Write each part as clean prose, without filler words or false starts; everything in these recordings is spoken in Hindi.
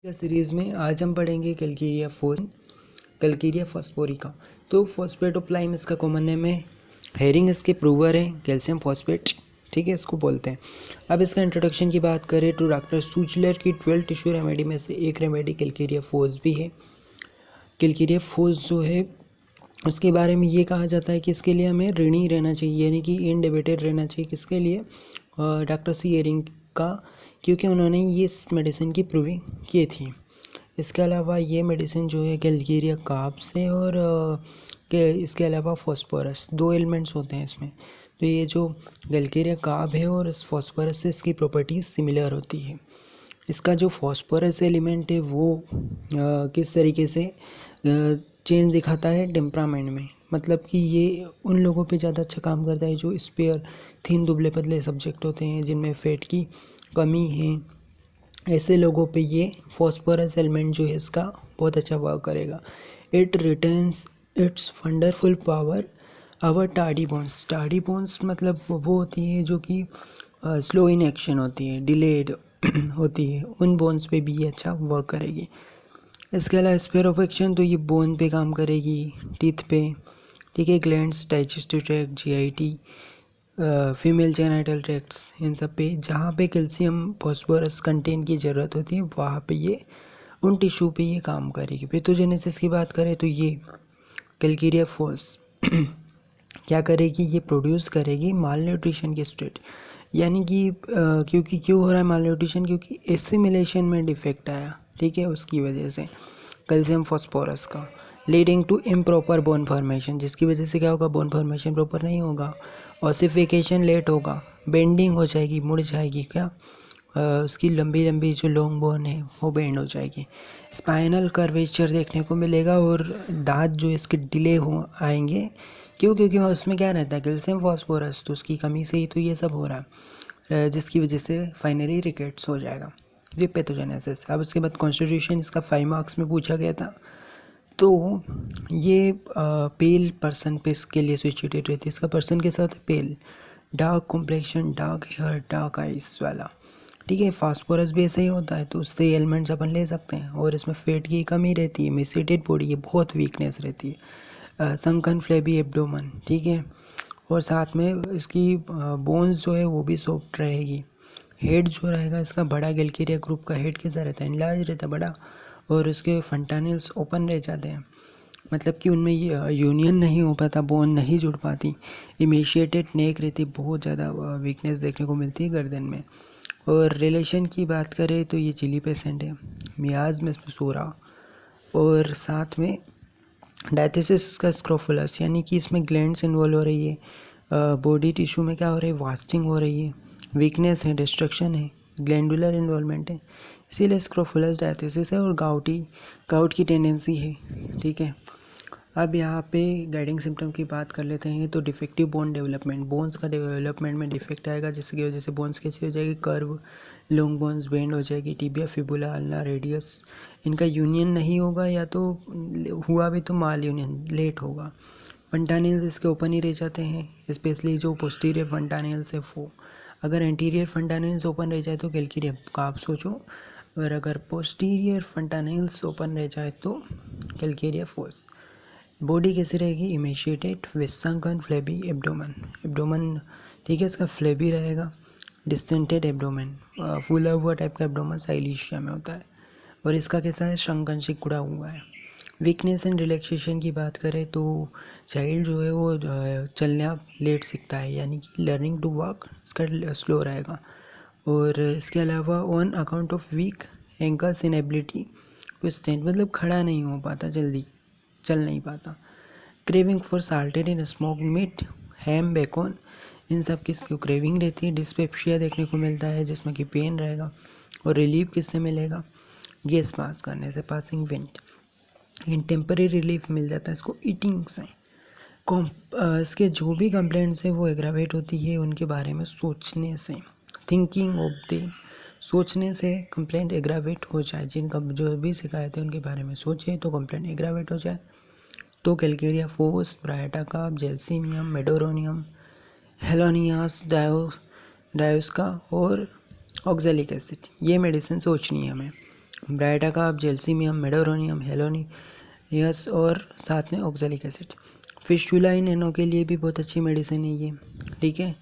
इस सीरीज़ में आज हम पढ़ेंगे कैलकेरिया फॉस्फोरिका। तो फॉस्फेटोप्लाइम इसका कॉमन नेम है। हेरिंग इसके प्रूवर है। कैल्शियम फॉस्फेट, ठीक है, इसको बोलते हैं। अब इसका इंट्रोडक्शन की बात करें तो डॉक्टर सूचलर की 12 टिश्यू रेमेडी में से एक रेमेडी कैलकेरिया फोस भी है। कैलकेरिया फोस जो है उसके बारे में ये कहा जाता है कि इसके लिए हमें ऋणी रहना चाहिए, यानी कि इनडेबिटेड रहना चाहिए। किसके लिए? डॉक्टर सी हेरिंग का, क्योंकि उन्होंने ये इस मेडिसिन की प्रूविंग की थी। इसके अलावा ये मेडिसिन जो है कैलकेरिया कार्ब्स है और इसके अलावा फॉस्फोरस, दो एलिमेंट्स होते हैं इसमें। तो ये जो कैलकेरिया कार्ब है और इस फॉस्फोरस से इसकी प्रॉपर्टीज़ सिमिलर होती है। इसका जो फॉस्फोरस एलिमेंट है वो किस तरीके से चेंज दिखाता है टेम्परामेंट में, मतलब कि ये उन लोगों पे ज़्यादा अच्छा काम करता है जो स्पेयर, थिन, दुबले पतले सब्जेक्ट होते हैं, जिनमें फैट की कमी है। ऐसे लोगों पे ये फॉस्फोरस एलिमेंट जो है इसका बहुत अच्छा वर्क करेगा। It retains its wonderful power over tardy bones. Tardy bones मतलब वो होती है जो कि स्लो इन एक्शन होती है, डिलेड होती है। उन बोन्स पे भी ये अच्छा वर्क करेगी। इसके अलावा स्पेयर ऑफ एक्शन तो ये बोन पे काम करेगी, टीथ पे, ठीक है, glands, digestive tract, GIT, female genital tracts, इन सब पे जहाँ पे कैल्शियम फॉस्फोरस कंटेंट की ज़रूरत होती है वहाँ पे ये उन टिश्यू पे ये काम करेगी। पैथोजेनेसिस की बात करें तो ये कैलकेरिया फोस क्या करेगी? ये प्रोड्यूस करेगी माल न्यूट्रिशन की स्टेट, यानी कि क्योंकि क्यों हो रहा है माल न्यूट्रिशन? क्योंकि एसिमिलेशन में डिफेक्ट आया, ठीक है, उसकी वजह से कैल्शियम फॉस्फोरस का, leading to improper bone formation, जिसकी वजह से क्या होगा? बोन फॉर्मेशन प्रॉपर नहीं होगा, ऑसिफिकेशन लेट होगा, बेंडिंग हो जाएगी, मुड़ जाएगी, क्या उसकी लंबी लंबी जो लॉन्ग बोन है वो बेंड हो जाएगी, स्पाइनल कर्वेचर देखने को मिलेगा और दांत जो इसके डिले हो आएंगे। क्यों? क्योंकि उसमें क्या रहता है? कैल्शियम फॉस्फोरस, तो उसकी कमी से ही तो ये सब हो रहा है, जिसकी वजह से फाइनली रिकेट्स हो जाएगा। ये पैथोजेनेसिस। अब उसके बाद कॉन्स्टिट्यूशन इसका 5 मार्क्स में पूछा गया था। तो ये पेल पर्सन पे इसके लिए सिचुएटेड रहती है। इसका पर्सन के साथ pale, dark complexion, dark hair, dark eyes वाला, ठीक है। फास्फोरस भी ऐसा ही होता है, तो उससे एलिमेंट्स अपन ले सकते हैं। और इसमें फैट की कमी रहती है, एमेसिएटेड बॉडी है, बहुत वीकनेस रहती है, संकन फ्लैबी एब्डोमन, ठीक है। और साथ में इसकी बोन्स जो है वो भी सॉफ्ट रहेगी। हेड जो रहेगा इसका बड़ा, कैलकेरिया ग्रुप का हेड कैसा रहता है? इनलार्ज रहता है, बड़ा, और उसके फंटानिल्स ओपन रह जाते हैं, मतलब कि उनमें ये यूनियन नहीं हो पाता, बोन नहीं जुड़ पाती। इमेशिएटेड नेक रहती, बहुत ज़्यादा वीकनेस देखने को मिलती है गर्दन में। और रिलेशन की बात करें तो ये चिली पेशेंट है, मियाज में इसमें सो रहा, और साथ में डायथिसिस का स्क्रोफुलस, यानी कि इसमें ग्लैंड्स इन्वॉल्व हो रही है, बॉडी टिश्यू में क्या हो रही है? वास्टिंग हो रही है, वीकनेस है, डिस्ट्रक्शन है, ग्लैंडुलर इन्वॉल्वमेंट है, इसीलिए स्क्रोफुलस डायथिसिस है। और गाउट की टेंडेंसी है, ठीक है। अब यहाँ पे गाइडिंग सिम्टम की बात कर लेते हैं। तो डिफेक्टिव बोन डेवलपमेंट, बोन्स का डेवलपमेंट में डिफेक्ट आएगा, जिसकी वजह से बोन्स कैसी हो जाएगी? कर्व, लॉन्ग बोन्स बेंड हो जाएगी, टिबिया, फिबुला, अल्ना, रेडियस, इनका यूनियन नहीं होगा, या तो हुआ भी तो माल यूनियन लेट होगा। फंटानिल्स इसके ओपन ही रह जाते हैं, स्पेशली जो पोस्टीरियर फंटानिल्स है वो। अगर एंटीरियर फंटानिल्स ओपन रह जाए तो कैलकेरिया कार्ब सोचो, और अगर पोस्टीरियर फंटानिल्स ओपन रह जाए तो कैलकेरिया फोस। बॉडी कैसी रहेगी? इमेशिएटेड विद संकन फ्लैबी एब्डोमन, ठीक है, इसका फ्लैबी रहेगा, डिस्टेंटेड एब्डोमेन, फूला हुआ टाइप का एब्डोमन साइलिशिया में होता है। और इसका कैसा है? शंकन, सिकुड़ा हुआ है। वीकनेस एंड रिलैक्सेशन की बात करें तो चाइल्ड जो है वो चलना लेट सीखता है, यानी कि लर्निंग टू वॉक इसका स्लो रहेगा। और इसके अलावा on account of weak ankles inability to stand, मतलब खड़ा नहीं हो पाता, जल्दी चल नहीं पाता। Craving for salted and smoked meat, ham, bacon, इन सब की इसको क्रेविंग रहती है। डिस्पेप्सिया देखने को मिलता है, जिसमें कि पेन रहेगा। और रिलीफ किससे मिलेगा? गैस पास करने से, passing went. In temporary relief मिल जाता है इसको ईटिंग से। इसके जो भी कंप्लेंट्स है वो एग्रावेट होती है उनके बारे में सोचने से, थिंकिंग ऑफ द, सोचने से कंप्लेंट एग्रावेट हो जाए। जिनका जो भी शिकायत है उनके बारे में सोचे तो कंप्लेंट एग्रावेट हो जाए। तो कैलकेरिया फोस, ब्रायटा कार्ब, जेल्सीमियम, मेडोरोनियम, हेलोनियास, डायोस्का और ऑक्जेलिक एसिड, ये मेडिसिन सोचनी है हमें। ब्राइटाकाप, जेल्सीमियम, मेडोरोनियम, हेलोनियस और साथ में ऑक्जेलिक एसिड। फिशुला इन एनो के लिए भी बहुत अच्छी मेडिसिन है ये, ठीक है।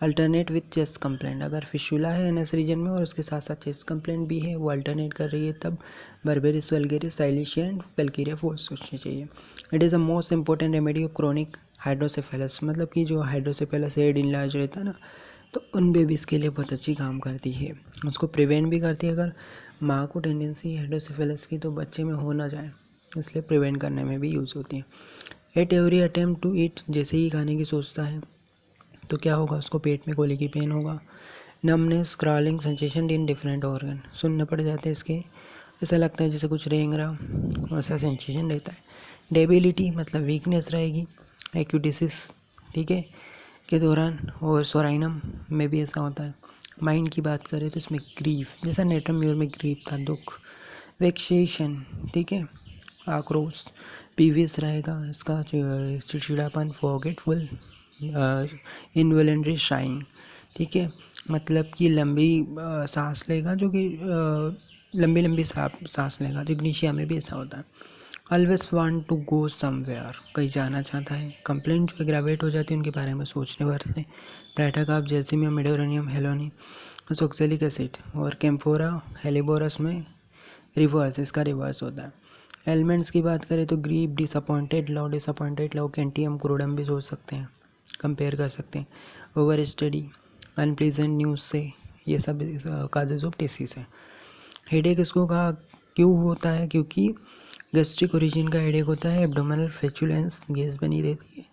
अल्टरनेट विथ चेस्ट कंप्लेंट, अगर फिशुला है एनएस रीजन में और उसके साथ साथ चेस्ट कंप्लेंट भी है, वो अल्टरनेट कर रही है, तब berberis vulgaris, silicea and Calcarea force सोचनी चाहिए। It is the most important remedy of chronic hydrocephalus, मतलब कि जो हाइड्रोसेफेलस हेड इनलार्ज रहता है ना, तो उन बेबीज़ के लिए बहुत अच्छी काम करती है। उसको प्रिवेंट भी करती है, अगर माँ को टेंडेंसी हाइड्रोसेफेलस की तो बच्चे में हो ना जाए, इसलिए प्रिवेंट करने में भी यूज़ होती है। At every attempt to eat, जैसे ही खाने की सोचता है तो क्या होगा, उसको पेट में गोली की पेन होगा। Numbness, crawling sensation in different organ, सुनने पड़ जाते हैं इसके, ऐसा लगता है जैसे कुछ रेंग रहा, वैसा सेंसेशन रहता है। डेबिलिटी मतलब वीकनेस रहेगी एक्यूटिसिस, ठीक है, के दौरान, और सोराइनम में भी ऐसा होता है। माइंड की बात करें तो इसमें ग्रीफ, जैसा नेट्रम म्यूर में ग्रीफ था, दुख। वेक्सेशन, ठीक है, आक्रोश। पीवियस रहेगा इसका, चिड़चिड़ापन, फॉरगेटफुल, इनवॉलंटरी शाइंग, ठीक है, मतलब कि लंबी सांस लेगा, जो कि लंबी लंबी सांस लेगा, तो इग्निशिया में भी ऐसा होता है। Always want to go somewhere, कहीं जाना चाहता है। कंप्लेंट जो एग्रावेट हो जाती है उनके बारे में सोचने भर से। ब्राइटाकाप, जेल्सीमियम, मेडोरोनियम, हेलोनियस, ऑक्जेलिक एसिड, और कैम्फोरा हेलिबोरस में रिवर्स, इसका रिवर्स होता है। एलिमेंट्स की बात करें तो ग्रीप, डिसअपॉइंटेड लव, कैंटियम, क्रोडम भी सोच सकते हैं, कंपेयर कर सकते हैं। ओवर स्टडी, अनप्लीजेंट न्यूज़ से, ये सब काजेज ऑफ डिसीज है। हेडेक इसको कहा क्यों होता है, क्योंकि गैस्ट्रिक ओरिजिन का हेडेक होता है, एब्डोमिनल फ्लैचुलेंस, गैस बनी रहती है,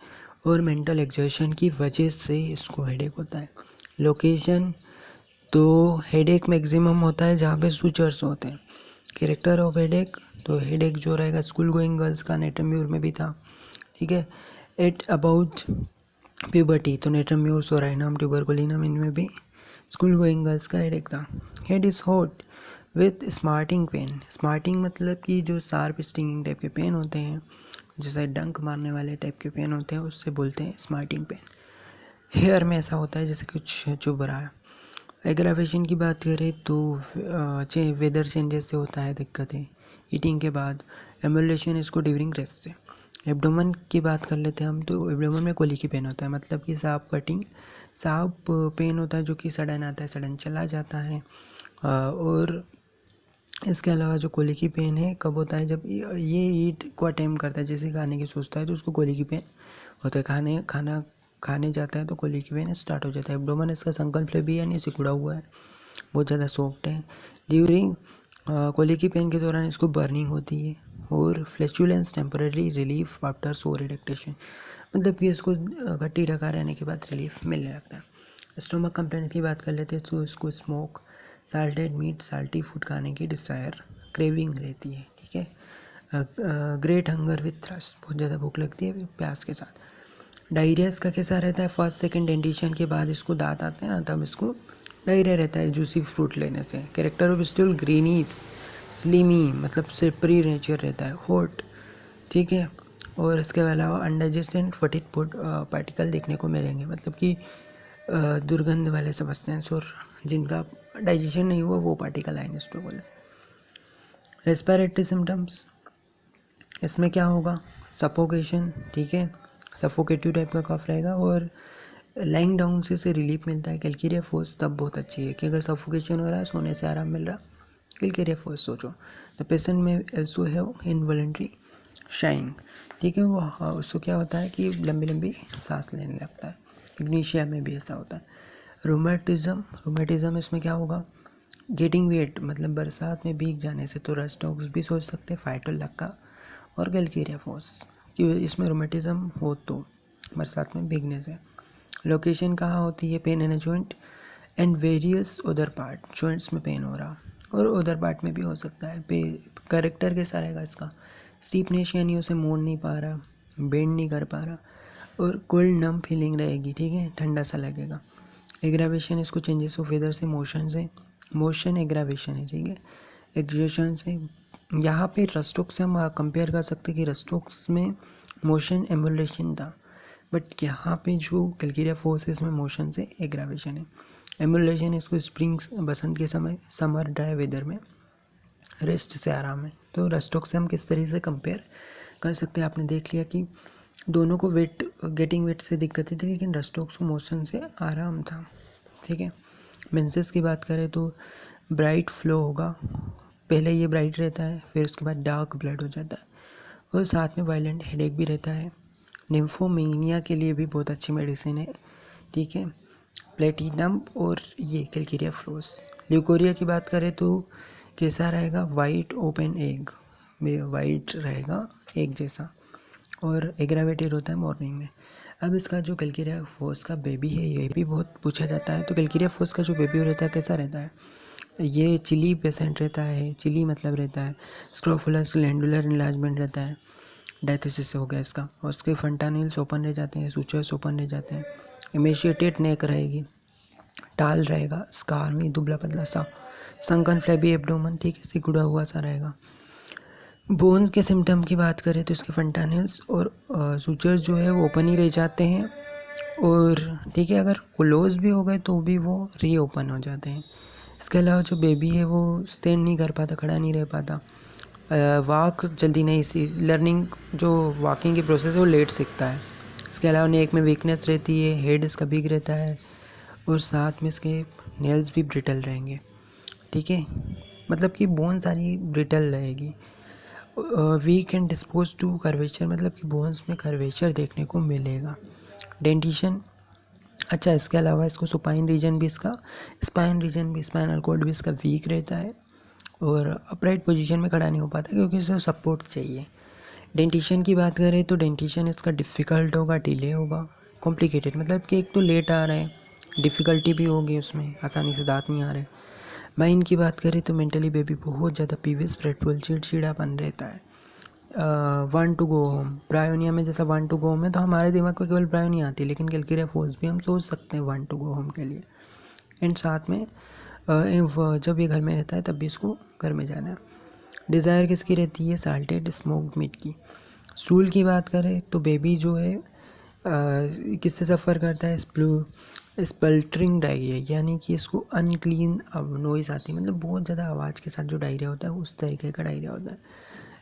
और मेंटल एक्सर्शन की वजह से इसको हेडेक होता है। लोकेशन, तो हेडेक मैक्सिमम होता है जहाँ पे सूचर्स होते हैं। कैरेक्टर ऑफ हेडेक, तो हेडेक जो रहेगा स्कूल गोइंग गर्ल्स का, नेट्रम म्यूर में भी था, ठीक है। एट अबाउट प्यूबर्टी, तो नेट्रम म्यूर, सोराइनम, ट्यूबरकुलिनम, इनमें भी स्कूल गोइंग गर्ल्स का हेडेक था। Head is hot with smarting pain, smarting मतलब कि जो शार्प स्टिंगिंग टाइप के पेन होते हैं, जैसे डंक मारने वाले टाइप के पेन होते हैं, उससे बोलते हैं स्मार्टिंग पेन। हेयर में ऐसा होता है जैसे कुछ चुभ रहा है। एग्रावेशन की बात करें तो वेदर चेंजेस से होता है दिक्कतें, ईटिंग के बाद। एमुलेशन इसको ड्यूरिंग रेस्ट से। एब्डोमन की बात कर लेते हैं हम, तो एब्डोमन में कोली की पेन होता है, मतलब कि सांप पेन होता है, जो कि सडन आता है, सडन चला जाता है। और इसके अलावा जो कोली की पेन है कब होता है, जब ये ईट को अटेम्प्ट करता है, जैसे खाने की सोचता है तो उसको कोली की पेन होता है। खाने जाता है तो कोली की पेन स्टार्ट हो जाता है। एब्डोमन इसका संकल फ्लेबियन, ये सिकुड़ा हुआ है, बहुत ज़्यादा सॉफ्ट है। ड्यूरिंग कोली की पेन के दौरान इसको बर्निंग होती है। और फ्लैचुलेंस टेम्पररी रिलीफ आफ्टर सोर एडेक्टेशन, मतलब कि इसको घट्टी ढका रहने के बाद रिलीफ मिलने लगता है। स्टोमक कंप्लेंट की बात कर लेते हैं तो इसको smoke, salted meat, salty food खाने की डिज़ायर, क्रेविंग रहती है, ठीक है। ग्रेट हंगर विथ थ्रस्ट, बहुत ज़्यादा भूख लगती है प्यास के साथ। डायरिया इसका कैसा रहता है, फर्स्ट सेकंड डेंटिशन के बाद इसको दांत आते हैं ना, तब इसको डायरिया रहता है जूसी फ्रूट लेने से। कैरेक्टर ऑफ स्टूल ग्रीनीस, स्लिमी, मतलब सिपरी नेचर रहता है, हॉट, ठीक है। और इसके अलावा अनडाइजेस्टेड फटिक फूड पार्टिकल देखने को मिलेंगे, मतलब कि दुर्गंध वाले सब्सटेंस, और जिनका डाइजेशन नहीं हुआ वो पार्टिकल आएंगे स्टोमक। रेस्पिरेटरी सिम्टम्स, इसमें क्या होगा, सफोकेशन, ठीक है, सफोकेटिव टाइप का कफ रहेगा, और लाइंग डाउन से रिलीफ मिलता है। कैलकेरिया फोर्स तब बहुत अच्छी है कि अगर सफोकेशन हो रहा है, सोने से आराम मिल रहा, कैलकेरिया फोर्स सोचो। द पेशेंट में एल्सो हैव इनवॉलंटरी शाइंग, ठीक है, वो उसको क्या होता है कि लंबी लंबी सांस लेने लगता है। इग्निशिया में भी ऐसा होता है। रोमेटिज्म इसमें क्या होगा, गेटिंग वेट, मतलब बरसात में भीग जाने से, तो रस्ट डॉग्स भी सोच सकते हैं, फाइटल लक्का और कैलकेरिया फोर्स, कि इसमें रोमेटिज्म हो तो बरसात में भीगने से। लोकेशन कहाँ होती है, pain in joint and various other part, joints में पेन हो रहा और अदर पार्ट में भी हो सकता है। कैरेक्टर कैसा रहेगा इसका, स्टीपनेस, यानी उसे मोड़ नहीं पा रहा, बेंड नहीं कर पा रहा, और कोल्ड नम फीलिंग रहेगी, ठीक है, ठंडा सा लगेगा। एग्रावेशन, इसको चेंजेस ऑफ वेदर से, मोशन एग्रावेशन है, ठीक है, एग्रेशन से। यहाँ पे रस्टोक्स से हम कंपेयर कर सकते हैं कि रस्टोक्स में मोशन एमुलेशन था, बट यहाँ पे जो कैलकेरिया फोर्स है इसमें मोशन से एग्रावेशन है। एमुलेशन इसको स्प्रिंग्स, बसंत के समय, समर ड्राई वेदर में रेस्ट से आराम है। तो रस्टॉक से हम किस तरीके से कंपेयर कर सकते हैं, आपने देख लिया कि दोनों को गेटिंग वेट से दिक्कतें थी, लेकिन रस्टॉक्स को मोशन से आराम था। ठीक है। मेंसेस की बात करें तो ब्राइट फ्लो होगा, पहले ये ब्राइट रहता है, फिर उसके बाद डार्क ब्लड हो जाता है, और साथ में वायलेंट हेडेक भी रहता है। निम्फोमेनिया के लिए भी बहुत अच्छी मेडिसिन है। ठीक है। प्लेटिनम और ये कैलकेरिया फ्लोस। ल्यूकोरिया की बात करें तो कैसा रहेगा, वाइट ओपन एग, वाइट रहेगा एग जैसा, और एग्रावेटेड होता है मॉर्निंग में। अब इसका जो कैलकेरिया फोस का बेबी है, ये भी बहुत पूछा जाता है। तो कैलकेरिया फोस का जो बेबी रहता है कैसा रहता है, ये चिली पेशेंट रहता है। चिली मतलब रहता है स्क्रोफुलस ग्लैंडुलर इन्लार्जमेंट रहता है, डायथिसिस हो गया इसका, और उसके फंटानिल्स ओपन रह जाते हैं, सूचर्स ओपन रह जाते हैं। इमेशिएटेड नेक रहेगी, टाल रहेगा, स्कार में दुबला पतला सा, संकन फ्लैबी एब्डोमन, ठीक है, सिकुड़ा हुआ सा रहेगा। बोन्स के सिम्टम की बात करें तो इसके फंटानिल्स और सूचर्स जो है वो ओपन ही रह जाते हैं, और ठीक है, अगर क्लोज भी हो गए तो भी वो रीओपन हो जाते हैं। इसके अलावा जो बेबी है वो स्टैंड नहीं कर पाता, खड़ा नहीं रह पाता, वॉक जल्दी नहीं, लर्निंग जो वॉकिंग की प्रोसेस है वो लेट सीखता है। इसके अलावा नेक में वीकनेस रहती है, हेड इसका बिग रहता है, और साथ में इसके नेल्स भी ब्रिटल रहेंगे। ठीक है, मतलब कि बोन सारी ब्रिटल रहेगी। Weak and dispose to curvature, मतलब कि बोन्स में कर्वेचर देखने को मिलेगा। डेंटिशन, अच्छा, इसके अलावा इसको सुपाइन रीजन भी, इसका स्पाइन रीजन भी, स्पाइनल कॉर्ड भी इसका वीक रहता है, और अपराइट पोजीशन में खड़ा नहीं हो पाता क्योंकि इसे सपोर्ट चाहिए। डेंटिशन की बात करें तो डेंटिशन इसका डिफ़िकल्ट होगा, डिले होगा, कॉम्प्लिकेटेड, मतलब कि एक तो लेट आ रहा है, डिफ़िकल्टी भी होगी उसमें, आसानी से दांत नहीं आ रहे। माइंड की बात करें तो मेंटली बेबी बहुत ज़्यादा पीवियस, फ्रेटफुल, चिड़चिड़ापन रहता है। Want to go home, bryonia में जैसा वांट टू गो होम है, तो हमारे दिमाग में केवल ब्रायोनिया आती है, लेकिन कैलकेरिया फोर्स भी हम सोच सकते हैं वांट टू गो होम के लिए। एंड साथ में जब ये घर में रहता है तब भी इसको घर में जाना है। डिज़ायर किसकी रहती है, साल्टेड स्मोक्ड मीट की। स्टूल की बात करें तो बेबी जो है किससे सफ़र करता है, स्पल्टरिंग डायरिया, यानी कि इसको अनक्लीन नॉइज़ आती है, मतलब बहुत ज़्यादा आवाज़ के साथ जो डायरिया होता है उस तरीके का डायरिया होता है।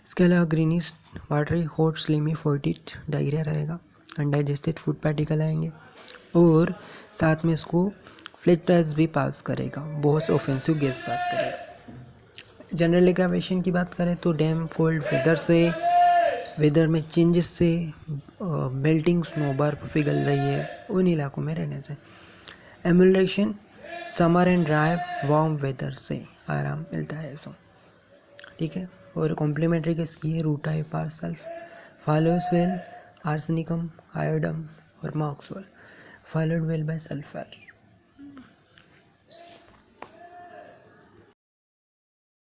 इसके अलावा greenish watery hot slimy foetid diarrhoea रहेगा, अनडाइजेस्टेड फूड पार्टिकल आएंगे, और साथ में इसको फ्लेटस भी पास करेगा, बहुत ऑफेंसिव गैस पास करेगा। जनरल एग्रावेशन की बात करें तो डैम कोल्ड वेदर में चेंजेस से, मेल्टिंग स्नो बर्फ पिघल रही है उन इलाकों में रहने से। Amelioration, summer and dry warm weather से आराम मिलता है इसको। ठीक है, और कॉम्प्लीमेंट्री किसकी है, रूटा हिपास सल्फ, फॉलोस वेल आर्सेनिकम, आयोडम और मॉक्सवेल, फॉलोड वेल बाय सल्फर।